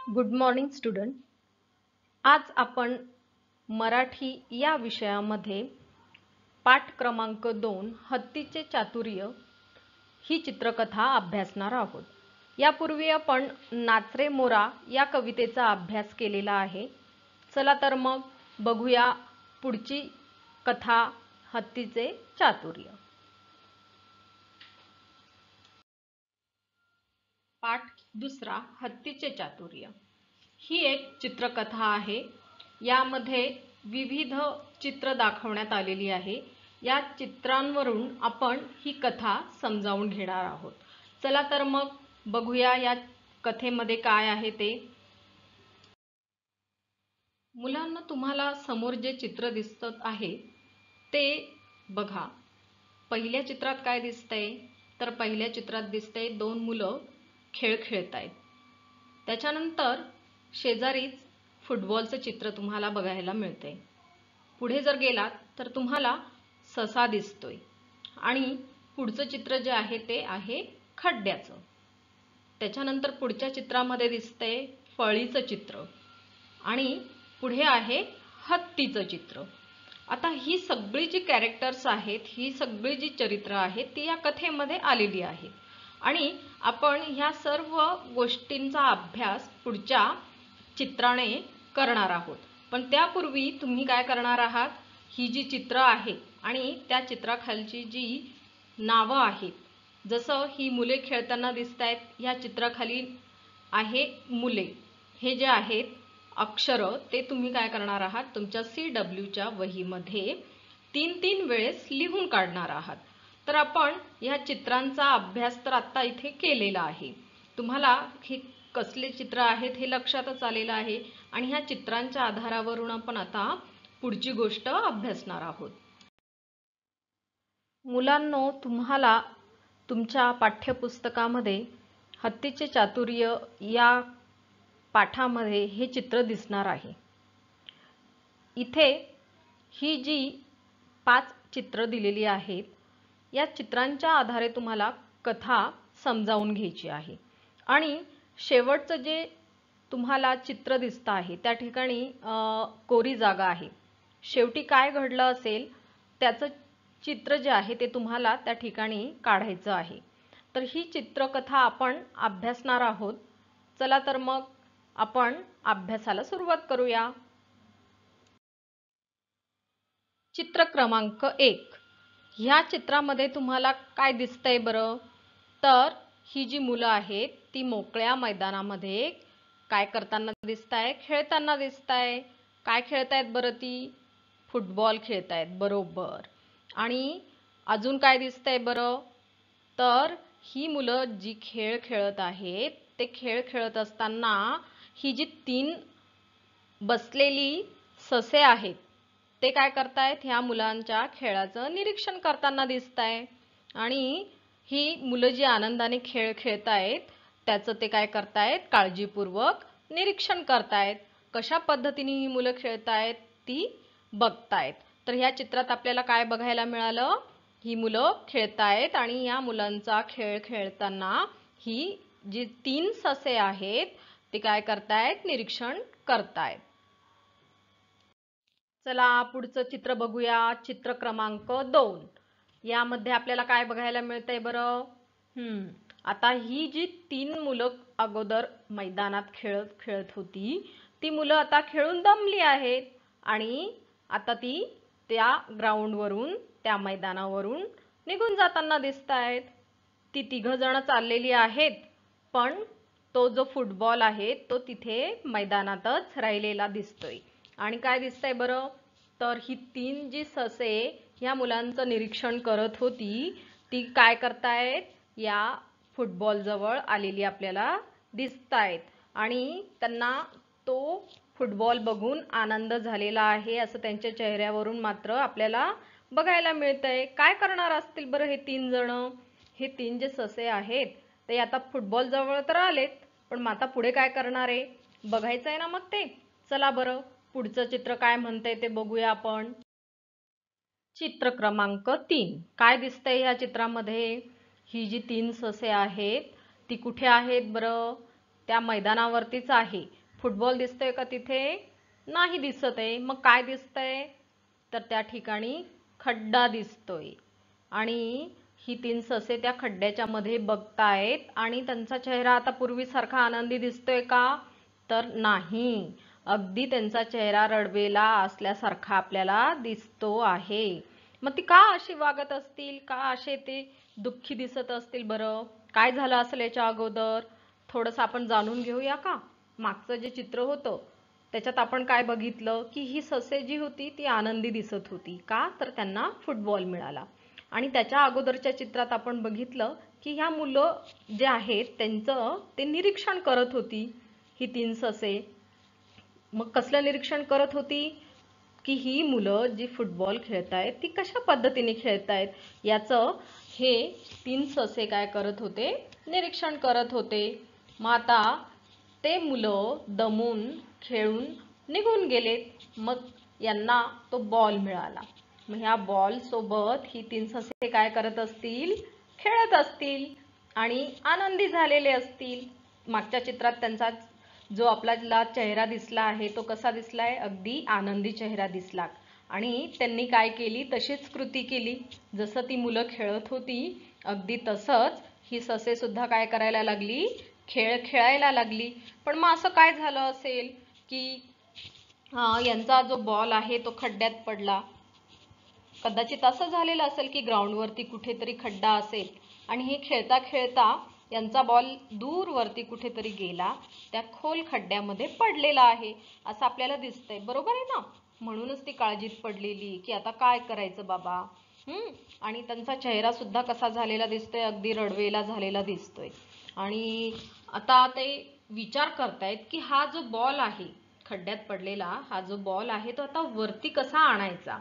Good morning student. आज आपण मराठी या विषयामध्ये पाठ क्रमांक 2 हत्तीचे चातुर्य ही चित्रकथा अभ्यासणार आहोत. यापूर्वी आपण नाच रे मोरा या कवितेचा अभ्यास केलेला आहे. चला तर मग बघूया पुढची कथा हत्तीचे चातुर्य. पाठ दुसरा हत्तीचे चातुर्य ही एक चित्रकथा आहे. यामध्ये विविध चित्र दाखवण्यात आलेली आहे. या चित्रांवरून आपण ही कथा समजावून घेणार आहोत. चला तर मग बघूया या कथेमध्ये काय आहे ते. मुलांना तुम्हाला समोर जे चित्र दिसत आहे ते बघा. पहिल्या चित्रात काय दिसतंय तर पहिल्या चित्रात दिसतंय दोन मुलं खेळ खेळत आहेत. त्याच्यानंतर शेजारीच फुटबॉलचं चित्र तुम्हाला बघायला मिळतंय. पुढे जर गेलात तर तुम्हाला ससा दिसतोय आणि पुढचं चित्र जे आहे ते आहे खड्ड्याचं. त्याच्यानंतर पुढच्या चित्रामध्ये दिसतंय फळीचं चित्र आणि पुढे आहे हत्तीचं चित्र. आता ही सगळी जी कॅरेक्टर्स आहेत, ही सगळी जी चरित्र आहेत ती या कथेमध्ये आलेली आहेत आणि आपण ह्या सर्व गोष्टींचा अभ्यास पुढच्या चित्राने करणार आहोत. पण त्यापूर्वी तुम्ही काय करणार आहात, ही जी चित्र आहे आणि त्या चित्राखालची जी नावं आहेत, जसं ही मुले खेळताना दिसत आहेत, ह्या चित्राखाली आहे मुले, हे जे आहेत अक्षरं ते तुम्ही काय करणार आहात तुमच्या CWच्या वहीमध्ये 3-3 वेळेस लिहून काढणार आहात. तर आपण ह्या चित्रांचा अभ्यास तर आता इथे केलेला आहे. तुम्हाला हे कसले चित्र आहेत हे लक्षातच आलेलं आहे आणि ह्या चित्रांच्या आधारावरून आपण आता पुढची गोष्ट अभ्यासणार आहोत. मुलांनो, तुम्हाला तुमच्या पाठ्यपुस्तकामध्ये हत्तीचे चातुर्य या पाठामध्ये हे चित्र दिसणार आहे. इथे ही जी 5 चित्र दिलेली आहेत, या चित्रांच्या आधारे तुम्हाला कथा समजावून घ्यायची आहे आणि शेवटचं जे तुम्हाला चित्र दिसतं आहे त्या ठिकाणी कोरी जागा आहे. शेवटी काय घडलं असेल त्याचं चित्र जे आहे ते तुम्हाला त्या ठिकाणी काढायचं आहे. तर ही चित्रकथा आपण अभ्यासणार आहोत. चला तर मग आपण अभ्यासाला सुरुवात करूया. चित्र क्रमांक 1. ह्या चित्रामध्ये तुम्हाला काय दिसतंय बरं, तर ही जी मुलं आहेत ती मोकळ्या मैदानामध्ये काय करताना दिसताय, खेळताना दिसताय. काय खेळतायत बरं, ती फुटबॉल खेळतायत. बरोबर. आणि अजून काय दिसतंय बरं, तर ही मुलं जी खेळ खेळत आहेत ते खेळ खेळत असताना ही जी 3 बसलेली ससे आहेत ते काय करतायत, ह्या मुलांच्या खेळाचं निरीक्षण करताना दिसताय. आणि ही मुलं जी आनंदाने खेळ खेळतायत त्याचं ते काय करतायत, काळजीपूर्वक निरीक्षण करतायत. कशा पद्धतीने ही मुलं खेळतायत ती बघतायत. तर ह्या चित्रात आपल्याला काय बघायला मिळालं, ही मुलं खेळतायत आणि या मुलांचा खेळ खेळताना ही जी 3 ससे आहेत ते काय करतायत, निरीक्षण करतायत. चला पुढचं चित्र बघूया. चित्र क्रमांक 2. यामध्ये आपल्याला काय बघायला मिळतंय बरं, आता ही जी 3 मुलं अगोदर मैदानात खेळत होती ती मुलं आता खेळून दमली आहेत आणि आता ती त्या ग्राउंडवरून, त्या मैदानावरून निघून जाताना दिसतायत. ती 3 जण चाललेली आहेत पण तो जो फुटबॉल आहे तो तिथे मैदानातच राहिलेला दिसतोय. आणि काय दिसतंय बरं, तर ही 3 जी ससे ह्या मुलांचं निरीक्षण करत होती ती काय करतायत, या फुटबॉल जवळ आलेली आपल्याला दिसतायत आणि त्यांना तो फुटबॉल बघून आनंद झालेला आहे असं त्यांच्या चेहऱ्यावरून मात्र आपल्याला बघायला मिळतंय. काय करणार असतील बरं हे 3 जण, हे 3 जे ससे आहेत ते आता फुटबॉल जवळ तर आलेत पण आता पुढे काय करणार आहे बघायचं आहे ना मग ते. चला बरं पुढचं चित्र काय म्हणतंय ते बघूया आपण. चित्र क्रमांक 3. काय दिसतंय या चित्रामध्ये, ही जी 3 ससे आहेत ती कुठे आहेत बरं, त्या मैदानावरतीच आहे. फुटबॉल दिसतोय का तिथे? नाही दिसत आहे. मग काय दिसतंय? तर त्या ठिकाणी खड्डा दिसतोय आणि ही 3 ससे त्या खड्ड्याच्या मध्ये बघतायत आणि त्यांचा चेहरा आता पूर्वीसारखा आनंदी दिसतोय का? तर नाही. अगदी त्यांचा चेहरा रडवेला असल्यासारखा आपल्याला दिसतो आहे. मग ती का अशी वागत असतील? का असे ते दुःखी दिसत असतील बरं? काय झालं असेल याच्या अगोदर? थोडंसं आपण जाणून घेऊया का? मागचं जे चित्र होतं त्याच्यात आपण काय बघितलं की ही ससे जी होती ती आनंदी दिसत होती. का? तर त्यांना फुटबॉल मिळाला. आणि त्याच्या अगोदरच्या चित्रात आपण बघितलं की ह्या मुलं जे आहेत त्यांचं ते निरीक्षण करत होती ही 3 ससे. मग कसलं निरीक्षण करत होती? की ही मुलं जी फुटबॉल खेळतायत ती कशा पद्धतीने खेळतायत याचं हे 3 ससे काय करत होते? निरीक्षण करत होते. मग आता ते मुलं दमून खेळून निघून गेलेत. मग यांना तो बॉल मिळाला. मग ह्या बॉल सोबत ही 3 ससे काय करत असतील? खेळत असतील आणि आनंदी झालेले असतील. मागच्या चित्रात त्यांचा जो आपल्याला चेहरा दिसला आहे तो कसा दिसलाय? अगदी आनंदी चेहरा दिसला. आणि त्यांनी काय केली? तशीच कृती केली. जसं ती मुलं खेळत होती अगदी तसंच ही ससे सुद्धा काय करायला लागली? खेळ खेळायला लागली. पण मग असं काय झालं असेल की यांचा जो बॉल आहे तो खड्ड्यात पडला. कदाचित असं झालेलं असेल की ग्राउंडवरती कुठेतरी खड्डा असेल आणि हे खेळता खेळता यांचा बॉल दूरवरती कुठेतरी गेला, त्या खोल खड्ड्यामध्ये पडलेला आहे असं आपल्याला दिसतंय. बरोबर आहे ना? म्हणूनच ती काळजीत पडलेली की आता काय करायचं बाबा. आणि त्यांचा चेहरा सुद्धा कसा झालेला दिसतोय? अगदी रडवेला झालेला दिसतोय. आणि आता ते विचार करतायत की हा जो बॉल आहे खड्ड्यात पडलेला, हा जो बॉल आहे तो आता वरती कसा आणायचा.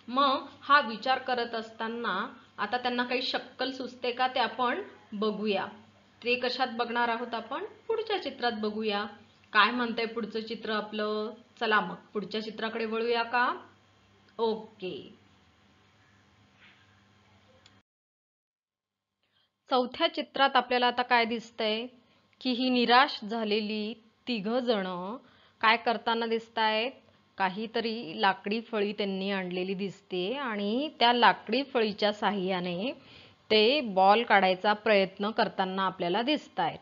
मग हा विचार करत असताना आता त्यांना काही शक्कल सुचते का ते आपण बघूया. ते कशात बघणार आहोत आपण? पुढच्या चित्रात बघूया. काय म्हणतंय पुढचं चित्र आपलं? चला मग पुढच्या चित्राकडे वळूया का? ओके. चौथ्या चित्रात आपल्याला आता काय दिसतंय की ही निराश झालेली 3 जण काय करताना दिसतायत? काहीतरी लाकडी फळी त्यांनी आणलेली दिसते आणि त्या लाकडी फळीच्या साहाय्याने ते बॉल काढायचा प्रयत्न करताना आपल्याला दिसतायत.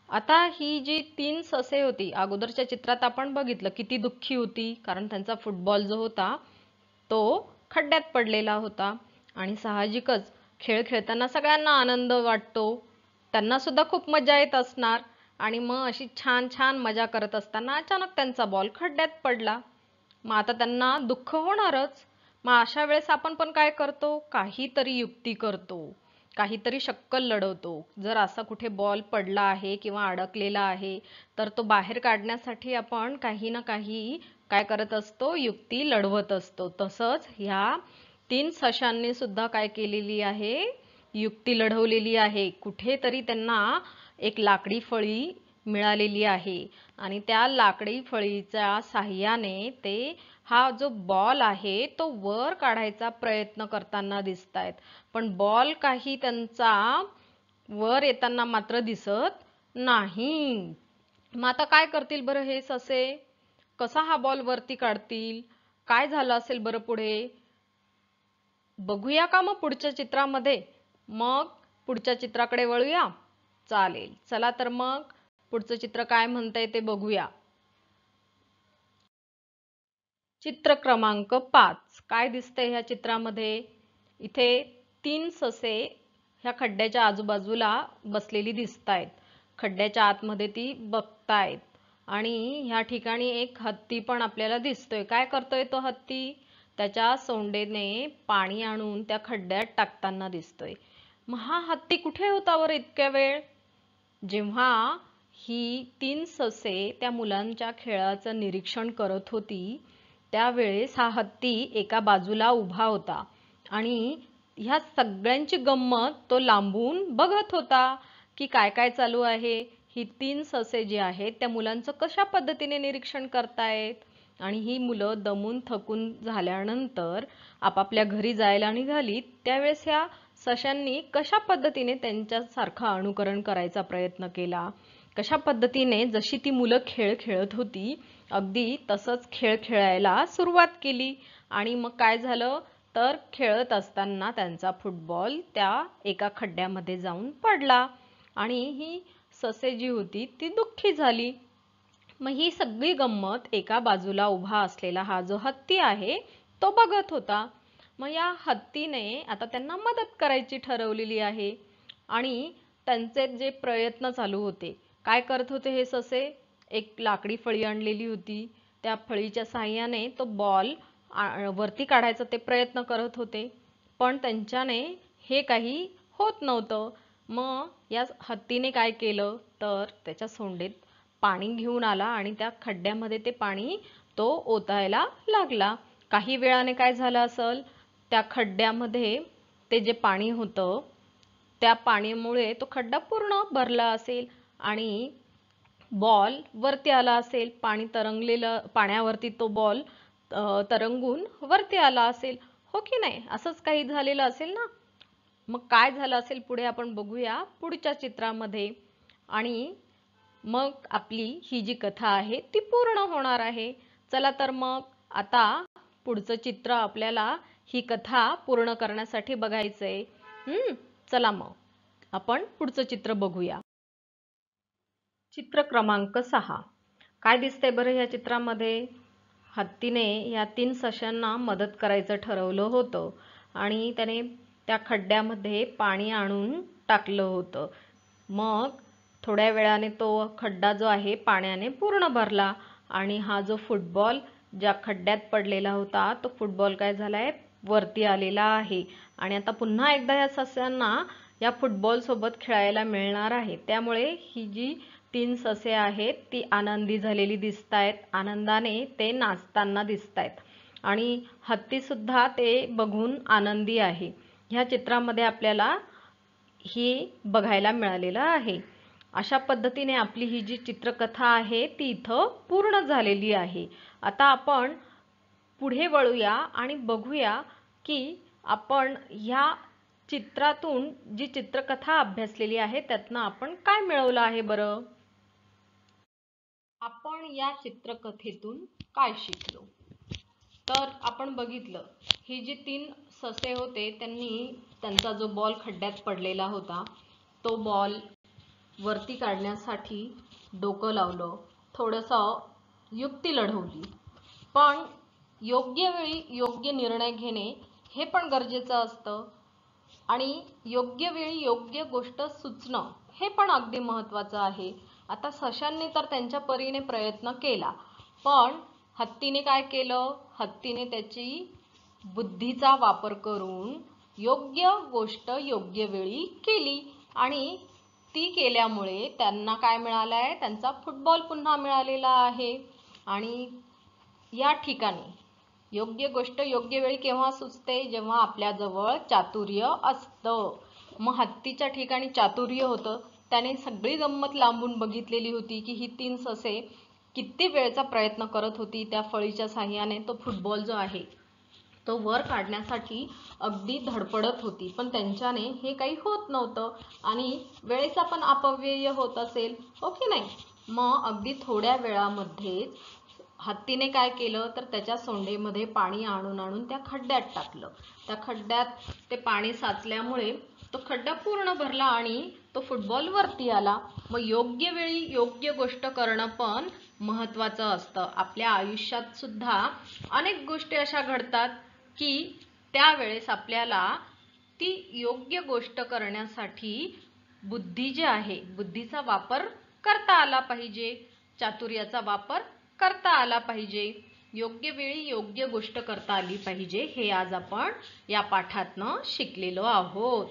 आता ही जी 3 ससे होती अगोदरच्या चित्रात आपण बघितलं किती दुःखी होती, कारण त्यांचा फुटबॉल जो होता तो खड्ड्यात पडलेला होता. आणि साहजिकच खेळ खेळताना सगळ्यांना आनंद वाटतो. त्यांना सुद्धा खूप मजा येत असणार. आणि मग अशी छान छान मजा करत असताना अचानक त्यांचा बॉल खड्ड्यात पडला. मग आता त्यांना दुःख होणारच. मग अशा वेळेस आपण पण काय करतो? काहीतरी युक्ती करतो, काहीतरी शक्कल लढवतो. जर असा कुठे बॉल पडला आहे किंवा अडकलेला आहे तर तो बाहेर काढण्यासाठी आपण काही ना काही काय करत असतो? युक्ती लढवत असतो. तसंच ह्या 3 सशांनी सुद्धा काय केलेली आहे? युक्ती लढवलेली आहे. कुठेतरी त्यांना एक लाकडी फळी मिळालेली आहे आणि त्या लाकडी फळीच्या साहाय्याने ते हा जो बॉल आहे तो वर काढायचा प्रयत्न करताना दिसतायत. पण बॉल काही त्यांचा वर येताना मात्र दिसत नाही. मग आता काय करतील बरं हे ससे? कसा हा बॉल वरती काढतील? काय झालं असेल बरं पुढे? बघूया का मग पुढच्या चित्रामध्ये? मग पुढच्या चित्राकडे वळूया? चालेल. चला तर मग पुढचं चित्र काय म्हणतंय ते बघूया. चित्र क्रमांक 5. काय दिसतंय ह्या चित्रामध्ये? इथे 3 ससे ह्या खड्ड्याच्या आजूबाजूला बसलेली दिसतायत. खड्ड्याच्या आतमध्ये ती बघतायत. आणि ह्या ठिकाणी एक हत्ती पण आपल्याला दिसतोय. काय करतोय तो हत्ती? त्याच्या सोंडेने पाणी आणून त्या खड्ड्यात टाकताना दिसतोय. मग हा हत्ती कुठे होता बरं इतक्या वेळ? जेव्हा ही 3 ससे त्या मुलांच्या खेळाचं निरीक्षण करत होती त्यावेळेस हा हत्ती एका बाजूला उभा होता आणि ह्या सगळ्यांची गंमत तो लांबून बघत होता की काय काय चालू आहे. ही 3 ससे जी आहेत त्या मुलांचं कशा पद्धतीने निरीक्षण करतायत. आणि ही मुलं दमून थकून झाल्यानंतर आपापल्या घरी जायला निघाली त्यावेळेस ह्या सशांनी कशा पद्धतीने त्यांच्यासारखं अनुकरण करायचा प्रयत्न केला. कशा पद्धतीने जशी ती मुलं खेळ खेळत होती अगदी तसंच खेळ खेळायला सुरुवात केली आणि मग काय झालं तर खेळत असताना त्यांचा फुटबॉल त्या एका खड्ड्यामध्ये जाऊन पडला आणि ही ससे जी होती ती दुःखी झाली. मग ही सगळी गंमत एका बाजूला उभा असलेला हा जो हत्ती आहे तो बघत होता. मग या हत्तीने आता त्यांना मदत करायची ठरवलेली आहे आणि त्यांचे जे प्रयत्न चालू होते. काय करत होते हे ससे? एक लाकडी फळी आणलेली होती. त्या फळीच्या साहाय्याने तो बॉल वरती काढायचा ते प्रयत्न करत होते. पण त्यांच्याने हे काही होत नव्हतं. मग या हत्तीने काय केलं तर त्याच्या सोंडेत पाणी घेऊन आला आणि त्या खड्ड्यामध्ये ते पाणी तो ओतायला लागला. काही वेळाने काय झालं असेल त्या खड्ड्यामध्ये ते जे पाणी होतं त्या पाण्यामुळे तो खड्डा पूर्ण भरला असेल आणि बॉल वरती आला असेल. पाणी तरंगलेलं पाण्यावरती तो बॉल तरंगून वरती आला असेल. हो की नाही? असंच काही झालेलं असेल ना. मग काय झालं असेल पुढे आपण बघूया पुढच्या चित्रामध्ये आणि मग आपली ही जी कथा आहे ती पूर्ण होणार आहे. चला तर मग आता पुढचं चित्र आपल्याला ही कथा पूर्ण करण्यासाठी बघायचंय. चला मग आपण पुढचं चित्र बघूया. चित्र क्रमांक 6. काय दिसतंय बरं या चित्रामध्ये? हत्तीने या 3 सशांना मदत करायचं ठरवलं होतं आणि त्याने त्या खड्ड्यामध्ये पाणी आणून टाकलं होतं. मग थोड्या वेळाने तो खड्डा जो आहे पाण्याने पूर्ण भरला आणि हा जो फुटबॉल ज्या खड्ड्यात पडलेला होता तो फुटबॉल काय झालाय वरती आलेला आहे आणि आता पुन्हा एकदा या सस्यांना या फुटबॉल सोबत खेळायला मिळणार आहे. त्यामुळे ही जी 3 ससे आहेत ती आनंदी झालेली दिसतायत. आनंदाने ते नाचताना दिसतायत आणि हत्ती सुद्धा ते बघून आनंदी आहे. ह्या चित्रामध्ये आपल्याला ही बघायला मिळालेलं आहे. अशा पद्धतीने आपली ही जी चित्रकथा आहे ती इथं पूर्ण झालेली आहे. आता आपण पुढे वळूया आणि बघूया की आपण ह्या चित्रातून जी चित्रकथा अभ्यासलेली आहे त्यातनं आपण काय मिळवलं आहे बरं? आपण या चित्रकथेतून काय शिकलो? तर आपण बघितलं ही जी 3 ससे होते त्यांनी त्यांचा जो बॉल खड्ड्यात पडलेला होता तो बॉल वरती काढण्यासाठी डोकं लावलं, थोडंसं युक्ती लढवली. पण योग्य वेळी योग्य निर्णय घेणे हे पण गरजेचं असतं आणि योग्य वेळी योग्य गोष्ट सुचणं हे पण अगदी महत्त्वाचं आहे. आता सशांनी तर त्यांच्या परीने प्रयत्न केला पण हत्तीने काय केलं? हत्तीने त्याची बुद्धीचा वापर करून योग्य गोष्ट योग्य वेळी केली आणि ती केल्यामुळे त्यांना काय मिळालंय? त्यांचा फुटबॉल पुन्हा मिळालेला आहे. आणि या ठिकाणी योग्य गोष्ट योग्य वेळी केव्हा सुचते? जेव्हा आपल्याजवळ चातुर्य असतं. मग हत्तीच्या ठिकाणी चातुर्य होतं. त्याने सगळी गंमत लांबून बघितलेली होती की ही 3 ससे किती वेळचा प्रयत्न करत होती त्या फळीच्या साहाय्याने तो फुटबॉल जो आहे तो वर काढण्यासाठी अगदी धडपडत होती. पण त्यांच्याने हे काही होत नव्हतं आणि वेळेचा पण अपव्यय होत असेल. हो की नाही? मग अगदी थोड्या वेळामध्ये हत्तीने काय केलं तर त्याच्या सोंडेमध्ये पाणी आणून त्या खड्ड्यात टाकलं. त्या खड्ड्यात ते पाणी साचल्यामुळे तो खड्डा पूर्ण भरला आणि तो फुटबॉल वरती आला. मग योग्य वेळी योग्य गोष्ट करणं पण महत्त्वाचं असतं. आपल्या आयुष्यात सुद्धा अनेक गोष्टी अशा घडतात की त्यावेळेस आपल्याला ती योग्य गोष्ट करण्यासाठी बुद्धी जी आहे बुद्धीचा वापर करता आला पाहिजे. चातुर्याचा वापर करता आला पाहिजे. योग्य वेळी योग्य गोष्ट करता आली पाहिजे. हे आज आपण या पाठातनं शिकलेलो आहोत.